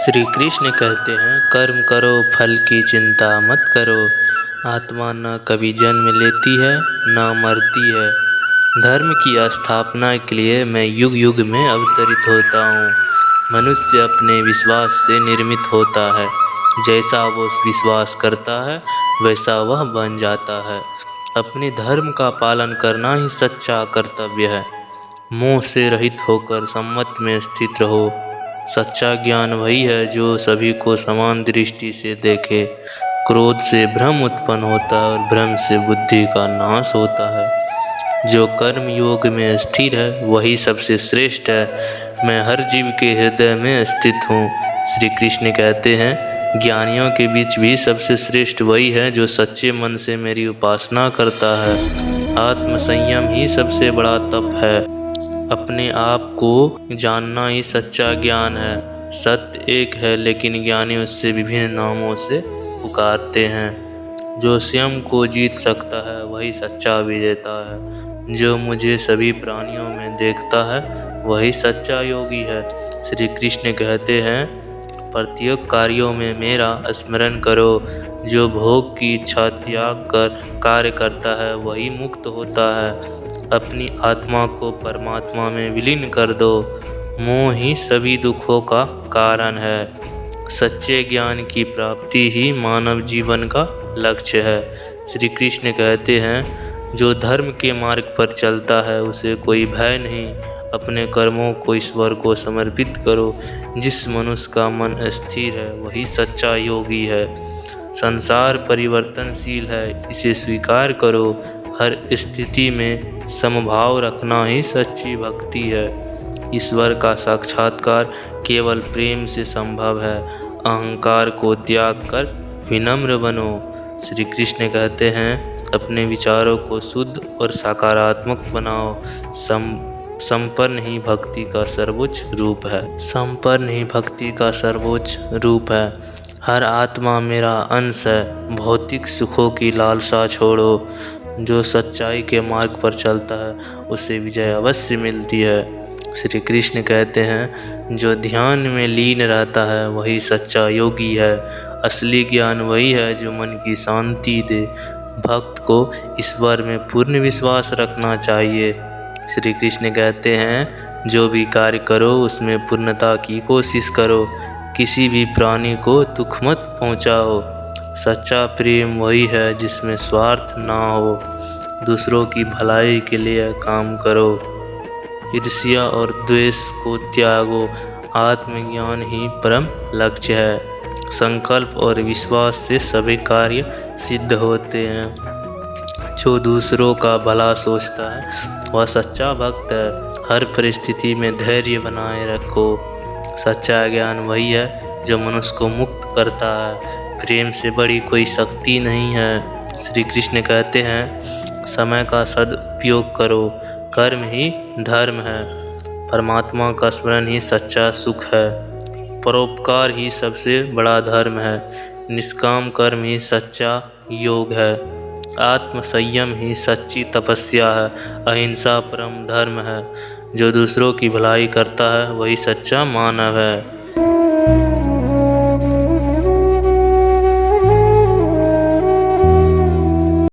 श्री कृष्ण कहते हैं, कर्म करो फल की चिंता मत करो। आत्मा न कभी जन्म लेती है न मरती है। धर्म की स्थापना के लिए मैं युग युग में अवतरित होता हूँ। मनुष्य अपने विश्वास से निर्मित होता है। जैसा वो विश्वास करता है वैसा वह बन जाता है। अपने धर्म का पालन करना ही सच्चा कर्तव्य है। मोह से रहित होकर सम्मत में स्थित रहो। सच्चा ज्ञान वही है जो सभी को समान दृष्टि से देखे। क्रोध से भ्रम उत्पन्न होता है और भ्रम से बुद्धि का नाश होता है। जो कर्म योग में स्थिर है वही सबसे श्रेष्ठ है। मैं हर जीव के हृदय में स्थित हूँ। श्री कृष्ण कहते हैं, ज्ञानियों के बीच भी सबसे श्रेष्ठ वही है जो सच्चे मन से मेरी उपासना करता है। आत्म संयम ही सबसे बड़ा तप है। अपने आप को जानना ही सच्चा ज्ञान है। सत्य एक है लेकिन ज्ञानी उससे विभिन्न नामों से पुकारते हैं। जो स्वयं को जीत सकता है वही सच्चा विजेता है। जो मुझे सभी प्राणियों में देखता है वही सच्चा योगी है। श्री कृष्ण कहते हैं, प्रत्येक कार्यों में मेरा स्मरण करो। जो भोग की इच्छा त्याग कर कार्य करता है वही मुक्त होता है। अपनी आत्मा को परमात्मा में विलीन कर दो। मोह ही सभी दुखों का कारण है। सच्चे ज्ञान की प्राप्ति ही मानव जीवन का लक्ष्य है। श्री कृष्ण कहते हैं, जो धर्म के मार्ग पर चलता है उसे कोई भय नहीं। अपने कर्मों को ईश्वर को समर्पित करो। जिस मनुष्य का मन स्थिर है वही सच्चा योगी है। संसार परिवर्तनशील है, इसे स्वीकार करो। हर स्थिति में समभाव रखना ही सच्ची भक्ति है। ईश्वर का साक्षात्कार केवल प्रेम से संभव है। अहंकार को त्याग कर विनम्र बनो। श्री कृष्ण कहते हैं, अपने विचारों को शुद्ध और सकारात्मक बनाओ। संपन्न ही भक्ति का सर्वोच्च रूप है। संपन्न ही भक्ति का सर्वोच्च रूप है। हर आत्मा मेरा अंश है। भौतिक सुखों की लालसा छोड़ो। जो सच्चाई के मार्ग पर चलता है उसे विजय अवश्य मिलती है। श्री कृष्ण कहते हैं, जो ध्यान में लीन रहता है वही सच्चा योगी है। असली ज्ञान वही है जो मन की शांति दे। भक्त को ईश्वर में पूर्ण विश्वास रखना चाहिए। श्री कृष्ण कहते हैं, जो भी कार्य करो उसमें पूर्णता की कोशिश करो। किसी भी प्राणी को दुख मत पहुँचाओ। सच्चा प्रेम वही है जिसमें स्वार्थ ना हो। दूसरों की भलाई के लिए काम करो। ईर्ष्या और द्वेष को त्यागो। आत्मज्ञान ही परम लक्ष्य है। संकल्प और विश्वास से सभी कार्य सिद्ध होते हैं। जो दूसरों का भला सोचता है वह सच्चा भक्त है। हर परिस्थिति में धैर्य बनाए रखो। सच्चा ज्ञान वही है जो मनुष्य को मुक्त करता है। प्रेम से बड़ी कोई शक्ति नहीं है। श्री कृष्ण कहते हैं, समय का सदुपयोग करो। कर्म ही धर्म है। परमात्मा का स्मरण ही सच्चा सुख है। परोपकार ही सबसे बड़ा धर्म है। निष्काम कर्म ही सच्चा योग है। आत्म संयम ही सच्ची तपस्या है। अहिंसा परम धर्म है। जो दूसरों की भलाई करता है वही सच्चा मानव है।